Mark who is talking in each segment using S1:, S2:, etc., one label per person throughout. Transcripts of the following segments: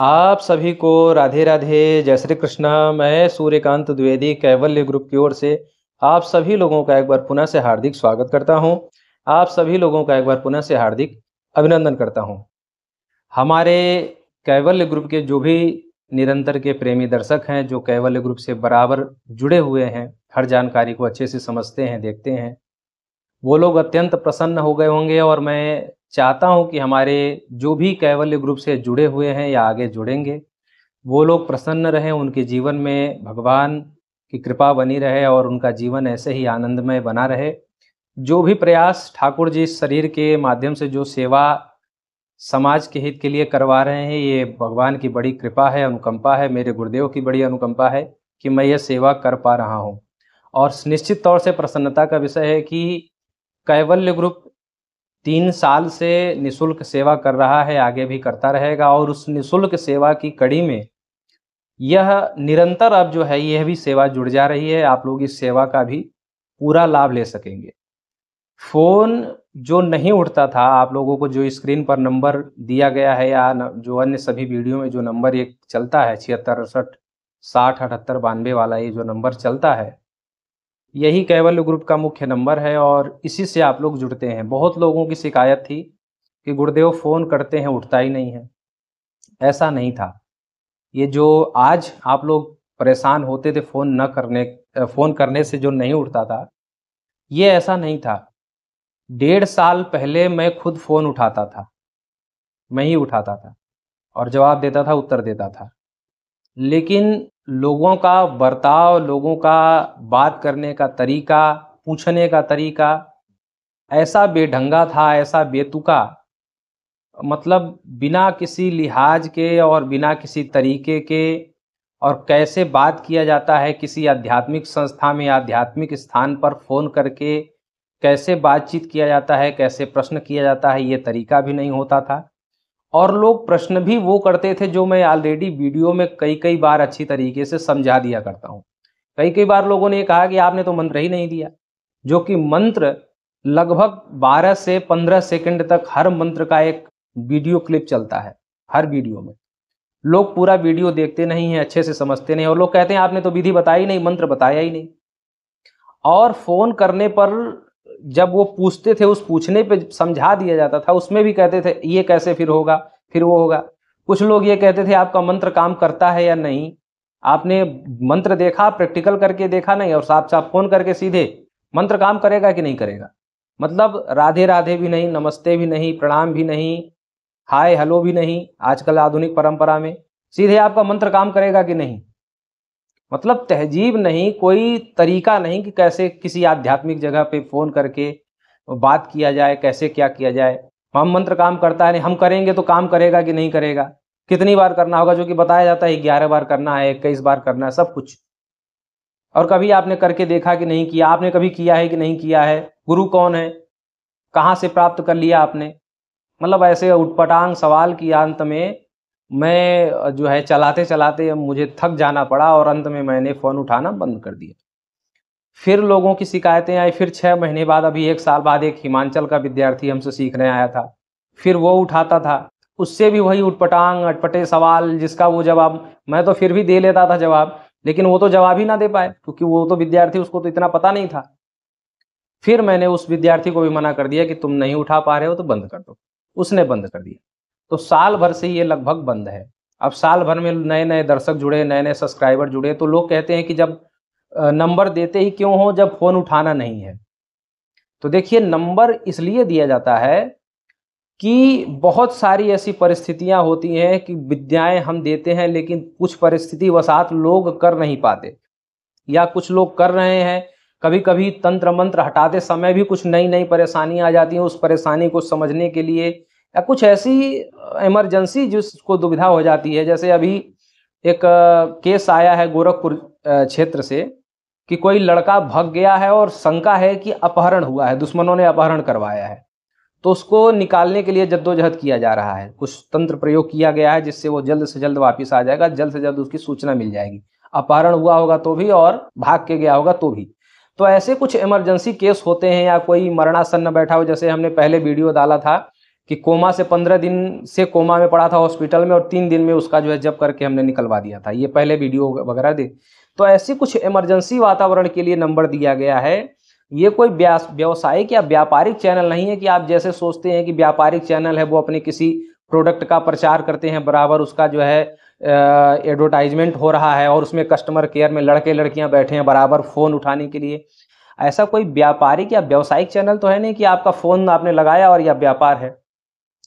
S1: आप सभी को राधे राधे, जय श्री कृष्ण। मैं सूर्यकांत द्विवेदी कैवल्य ग्रुप की ओर से आप सभी लोगों का एक बार पुनः से हार्दिक स्वागत करता हूं। आप सभी लोगों का एक बार पुनः से हार्दिक अभिनंदन करता हूं। हमारे कैवल्य ग्रुप के जो भी निरंतर के प्रेमी दर्शक हैं, जो कैवल्य ग्रुप से बराबर जुड़े हुए हैं, हर जानकारी को अच्छे से समझते हैं, देखते हैं, वो लोग अत्यंत प्रसन्न हो गए होंगे। और मैं चाहता हूं कि हमारे जो भी कैवल्य ग्रुप से जुड़े हुए हैं या आगे जुड़ेंगे, वो लोग प्रसन्न रहें, उनके जीवन में भगवान की कृपा बनी रहे और उनका जीवन ऐसे ही आनंदमय बना रहे। जो भी प्रयास ठाकुर जी इस शरीर के माध्यम से जो सेवा समाज के हित के लिए करवा रहे हैं, ये भगवान की बड़ी कृपा है, अनुकंपा है, मेरे गुरुदेव की बड़ी अनुकंपा है कि मैं ये सेवा कर पा रहा हूँ। और निश्चित तौर से प्रसन्नता का विषय है कि कैवल्य ग्रुप 3 साल से निःशुल्क सेवा कर रहा है, आगे भी करता रहेगा। और उस निःशुल्क सेवा की कड़ी में यह निरंतर अब जो है यह भी सेवा जुड़ जा रही है। आप लोग इस सेवा का भी पूरा लाभ ले सकेंगे। फ़ोन जो नहीं उठता था, आप लोगों को जो स्क्रीन पर नंबर दिया गया है या जो अन्य सभी वीडियो में जो नंबर एक चलता है 76 68 60 78 92 वाला, ये जो नंबर चलता है, यही कैवल्य ग्रुप का मुख्य नंबर है और इसी से आप लोग जुड़ते हैं। बहुत लोगों की शिकायत थी कि गुरुदेव फ़ोन करते हैं, उठता ही नहीं है। ऐसा नहीं था। ये जो आज आप लोग परेशान होते थे फ़ोन करने से जो नहीं उठता था, ये ऐसा नहीं था। 1.5 साल पहले मैं खुद फ़ोन उठाता था, मैं ही उठाता था और जवाब देता था, उत्तर देता था। लेकिन लोगों का बर्ताव, लोगों का बात करने का तरीका, पूछने का तरीका ऐसा बेढंगा था, ऐसा बेतुका, मतलब बिना किसी लिहाज के और बिना किसी तरीके के। और कैसे बात किया जाता है किसी आध्यात्मिक संस्था में, आध्यात्मिक स्थान पर फ़ोन करके कैसे बातचीत किया जाता है, कैसे प्रश्न किया जाता है, ये तरीका भी नहीं होता था। और लोग प्रश्न भी वो करते थे जो मैं ऑलरेडी वीडियो में कई कई बार अच्छी तरीके से समझा दिया करता हूँ। कई कई बार लोगों ने ये कहा कि आपने तो मंत्र ही नहीं दिया, जो कि मंत्र लगभग 12 से 15 सेकंड तक हर मंत्र का एक वीडियो क्लिप चलता है। हर वीडियो में लोग पूरा वीडियो देखते नहीं हैं, अच्छे से समझते नहीं, और लोग कहते हैं आपने तो विधि बताई नहीं, मंत्र बताया ही नहीं। और फ़ोन करने पर जब वो पूछते थे, उस पूछने पे समझा दिया जाता था, उसमें भी कहते थे ये कैसे फिर होगा, फिर वो होगा। कुछ लोग ये कहते थे आपका मंत्र काम करता है या नहीं, आपने मंत्र देखा, प्रैक्टिकल करके देखा नहीं, और साफ साफ फ़ोन करके सीधे मंत्र काम करेगा कि नहीं करेगा। मतलब राधे राधे भी नहीं, नमस्ते भी नहीं, प्रणाम भी नहीं, हाय हेलो भी नहीं, आजकल आधुनिक परंपरा में सीधे आपका मंत्र काम करेगा कि नहीं। मतलब तहजीब नहीं, कोई तरीका नहीं कि कैसे किसी आध्यात्मिक जगह पे फ़ोन करके बात किया जाए, कैसे क्या किया जाए। हम मंत्र काम करता है नहीं, हम करेंगे तो काम करेगा कि नहीं करेगा, कितनी बार करना होगा, जो कि बताया जाता है 11 बार करना है, 21 बार करना है, सब कुछ। और कभी आपने करके देखा कि नहीं किया, आपने कभी किया है कि नहीं किया है, गुरु कौन है, कहाँ से प्राप्त कर लिया आपने। मतलब ऐसे उटपटांग सवाल की अंत में मैं जो है चलाते चलाते मुझे थक जाना पड़ा और अंत में मैंने फ़ोन उठाना बंद कर दिया। फिर लोगों की शिकायतें आई, फिर 6 महीने बाद, अभी 1 साल बाद एक हिमाचल का विद्यार्थी हमसे सीखने आया था, फिर वो उठाता था, उससे भी वही उटपटांग अटपटे सवाल, जिसका वो जवाब मैं तो फिर भी दे लेता था जवाब, लेकिन वो तो जवाब ही ना दे पाए क्योंकि वो तो विद्यार्थी, उसको तो इतना पता नहीं था। फिर मैंने उस विद्यार्थी को भी मना कर दिया कि तुम नहीं उठा पा रहे हो तो बंद कर दो। उसने बंद कर दिया। तो साल भर से ये लगभग बंद है। अब साल भर में नए नए दर्शक जुड़े, नए नए सब्सक्राइबर जुड़े, तो लोग कहते हैं कि जब नंबर देते ही क्यों हो जब फ़ोन उठाना नहीं है। तो देखिए, नंबर इसलिए दिया जाता है कि बहुत सारी ऐसी परिस्थितियां होती हैं कि विद्याएं हम देते हैं, लेकिन कुछ परिस्थिति वशात लोग कर नहीं पाते, या कुछ लोग कर रहे हैं। कभी कभी तंत्र मंत्र हटाते समय भी कुछ नई नई परेशानियां आ जाती हैं, उस परेशानी को समझने के लिए या कुछ ऐसी इमरजेंसी जिसको दुविधा हो जाती है। जैसे अभी एक केस आया है गोरखपुर क्षेत्र से कि कोई लड़का भाग गया है और शंका है कि अपहरण हुआ है, दुश्मनों ने अपहरण करवाया है। तो उसको निकालने के लिए जद्दोजहद किया जा रहा है, कुछ तंत्र प्रयोग किया गया है जिससे वो जल्द से जल्द वापस आ जाएगा, जल्द से जल्द उसकी सूचना मिल जाएगी। अपहरण हुआ होगा तो भी और भाग के गया होगा तो भी। तो ऐसे कुछ इमरजेंसी केस होते हैं, या कोई मरणासन्न बैठा हो, जैसे हमने पहले वीडियो डाला था कि कोमा से 15 दिन से कोमा में पड़ा था हॉस्पिटल में और 3 दिन में उसका जो है जब करके हमने निकलवा दिया था। ये पहले वीडियो वगैरह दे। तो ऐसी कुछ इमरजेंसी वातावरण के लिए नंबर दिया गया है। ये कोई व्यावसायिक या व्यापारिक चैनल नहीं है कि आप जैसे सोचते हैं कि व्यापारिक चैनल है, वो अपने किसी प्रोडक्ट का प्रचार करते हैं, बराबर उसका जो है एडवर्टाइजमेंट हो रहा है और उसमें कस्टमर केयर में लड़के लड़कियां बैठे हैं बराबर फ़ोन उठाने के लिए। ऐसा कोई व्यापारिक या व्यावसायिक चैनल तो है नहीं कि आपका फ़ोन आपने लगाया और यह व्यापार है।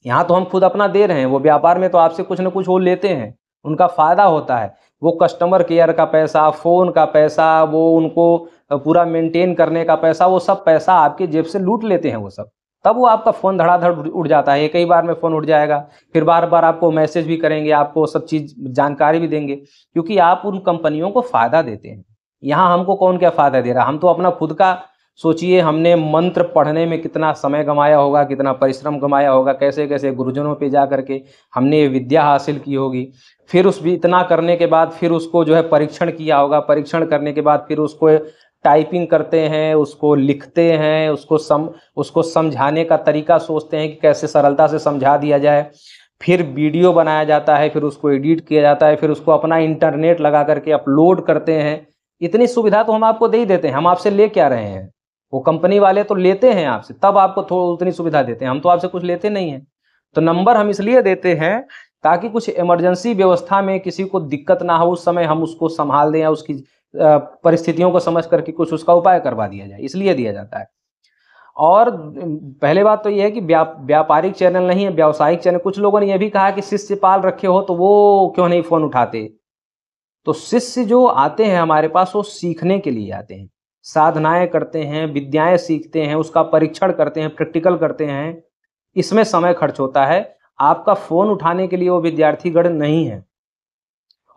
S1: यहाँ तो हम खुद अपना दे रहे हैं, वो व्यापार में तो आपसे कुछ ना कुछ वो लेते हैं, उनका फ़ायदा होता है। वो कस्टमर केयर का पैसा, फ़ोन का पैसा, वो उनको पूरा मेंटेन करने का पैसा, वो सब पैसा आपकी जेब से लूट लेते हैं वो सब। तब वो आपका फ़ोन धड़ाधड़ उड़ जाता है, एक ही बार में फ़ोन उड़ जाएगा। फिर बार-बार आपको मैसेज भी करेंगे, आपको सब चीज़ जानकारी भी देंगे, क्योंकि आप उन कंपनियों को फ़ायदा देते हैं। यहाँ हमको कौन क्या फ़ायदा दे रहा है? हम तो अपना खुद का सोचिए, हमने मंत्र पढ़ने में कितना समय गँवाया होगा, कितना परिश्रम गँवाया होगा, कैसे-कैसे गुरुजनों पे जा कर के हमने ये विद्या हासिल की होगी। फिर उस भी इतना करने के बाद फिर उसको जो है परीक्षण किया होगा, परीक्षण करने के बाद फिर उसको टाइपिंग करते हैं, उसको लिखते हैं, उसको समझाने का तरीका सोचते हैं कि कैसे सरलता से समझा दिया जाए। फिर वीडियो बनाया जाता है, फिर उसको एडिट किया जाता है, फिर उसको अपना इंटरनेट लगा कर के अपलोड करते हैं। इतनी सुविधा तो हम आपको दे ही देते हैं, हम आपसे ले क्या रहे हैं? वो कंपनी वाले तो लेते हैं आपसे, तब आपको उतनी सुविधा देते हैं, हम तो आपसे कुछ लेते नहीं हैं। तो नंबर हम इसलिए देते हैं ताकि कुछ इमरजेंसी व्यवस्था में किसी को दिक्कत ना हो, उस समय हम उसको संभाल दें या उसकी परिस्थितियों को समझ करके कुछ उसका उपाय करवा दिया जाए, इसलिए दिया जाता है। और पहले बात तो ये है कि व्यापारिक चैनल नहीं है, व्यावसायिक चैनल। कुछ लोगों ने ये भी कहा कि शिष्य पाल रखे हो तो वो क्यों नहीं फ़ोन उठाते? तो शिष्य जो आते हैं हमारे पास, वो सीखने के लिए आते हैं, साधनाएँ करते हैं, विद्याएँ सीखते हैं, उसका परीक्षण करते हैं, प्रैक्टिकल करते हैं, इसमें समय खर्च होता है। आपका फ़ोन उठाने के लिए वो विद्यार्थीगण नहीं है।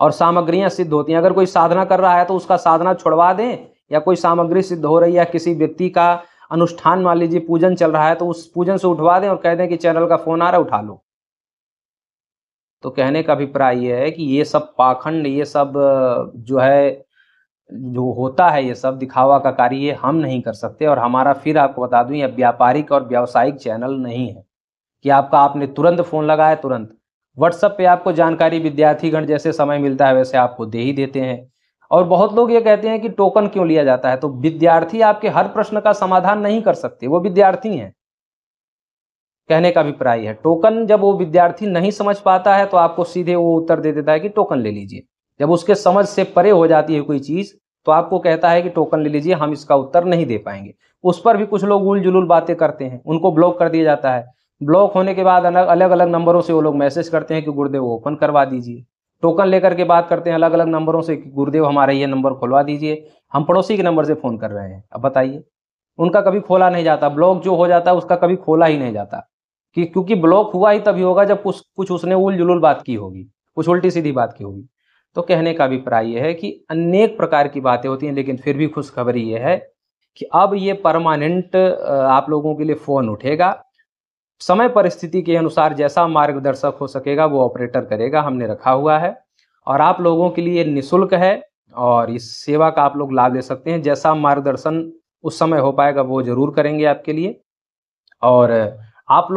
S1: और सामग्रियाँ सिद्ध होती हैं। अगर कोई साधना कर रहा है तो उसका साधना छुड़वा दें, या कोई सामग्री सिद्ध हो रही है, किसी व्यक्ति का अनुष्ठान मान लीजिए पूजन चल रहा है, तो उस पूजन से उठवा दें और कह दें कि चैनल का फ़ोन आ रहा है, उठा लो। तो कहने का अभिप्राय ये है कि ये सब पाखंड, ये सब जो है, जो होता है, ये सब दिखावा का कार्य ये हम नहीं कर सकते। और हमारा, फिर आपको बता दूं, ये व्यापारिक और व्यावसायिक चैनल नहीं है कि आपने तुरंत फ़ोन लगाया, तुरंत व्हाट्सएप पे आपको जानकारी विद्यार्थीगण जैसे समय मिलता है वैसे आपको दे ही देते हैं। और बहुत लोग ये कहते हैं कि टोकन क्यों लिया जाता है? तो विद्यार्थी आपके हर प्रश्न का समाधान नहीं कर सकते, वो विद्यार्थी हैं। कहने का अभिप्राय है, टोकन जब वो विद्यार्थी नहीं समझ पाता है तो आपको सीधे वो उत्तर दे देता है कि टोकन ले लीजिए। जब उसके समझ से परे हो जाती है कोई चीज़, तो आपको कहता है कि टोकन ले लीजिए, हम इसका उत्तर नहीं दे पाएंगे। उस पर भी कुछ लोग उल-जुलूल बातें करते हैं, उनको ब्लॉक कर दिया जाता है। ब्लॉक होने के बाद अलग-अलग नंबरों से वो लोग मैसेज करते हैं कि गुरुदेव ओपन करवा दीजिए। टोकन लेकर के बात करते हैं अलग-अलग नंबरों से कि गुरुदेव हमारा ये नंबर खुलवा दीजिए, हम पड़ोसी के नंबर से फ़ोन कर रहे हैं। अब बताइए, उनका कभी खोला नहीं जाता, ब्लॉक जो हो जाता है उसका कभी खोला ही नहीं जाता। कि क्योंकि ब्लॉक हुआ ही तभी होगा जब कुछ उसने उल-जुलूल बात की होगी, कुछ उल्टी-सीधी बात की होगी। तो कहने का अभिप्राय ये है कि अनेक प्रकार की बातें होती हैं, लेकिन फिर भी खुशखबरी ये है कि अब ये परमानेंट आप लोगों के लिए फ़ोन उठेगा। समय परिस्थिति के अनुसार जैसा मार्गदर्शक हो सकेगा वो ऑपरेटर करेगा, हमने रखा हुआ है। और आप लोगों के लिए निःशुल्क है और इस सेवा का आप लोग लाभ ले सकते हैं। जैसा मार्गदर्शन उस समय हो पाएगा वो ज़रूर करेंगे आपके लिए। और आप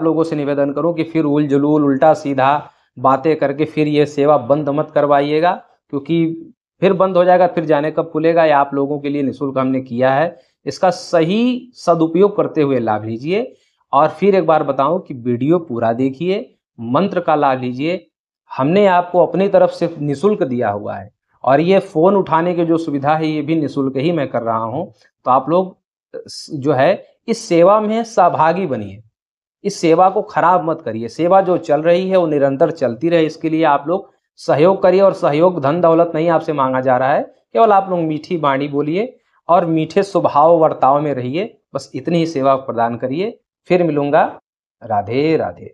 S1: लोगों से निवेदन करूँ कि फिर उल-जुलूल, उल्टा-सीधा बातें करके फिर ये सेवा बंद मत करवाइएगा, क्योंकि फिर बंद हो जाएगा, फिर जाने कब खुलेगा। ये आप लोगों के लिए निःशुल्क हमने किया है। इसका सही सदुपयोग करते हुए लाभ लीजिए। और फिर एक बार बताऊँ कि वीडियो पूरा देखिए, मंत्र का लाभ लीजिए। हमने आपको अपनी तरफ से निःशुल्क दिया हुआ है और ये फ़ोन उठाने की जो सुविधा है ये भी निःशुल्क ही मैं कर रहा हूँ। तो आप लोग जो है इस सेवा में सहभागी बनिए। इस सेवा को खराब मत करिए। सेवा जो चल रही है वो निरंतर चलती रहे, इसके लिए आप लोग सहयोग करिए। और सहयोग धन दौलत नहीं आपसे मांगा जा रहा है, केवल आप लोग मीठी वाणी बोलिए और मीठे स्वभाव वर्ताव में रहिए। बस इतनी ही सेवा प्रदान करिए। फिर मिलूंगा। राधे राधे।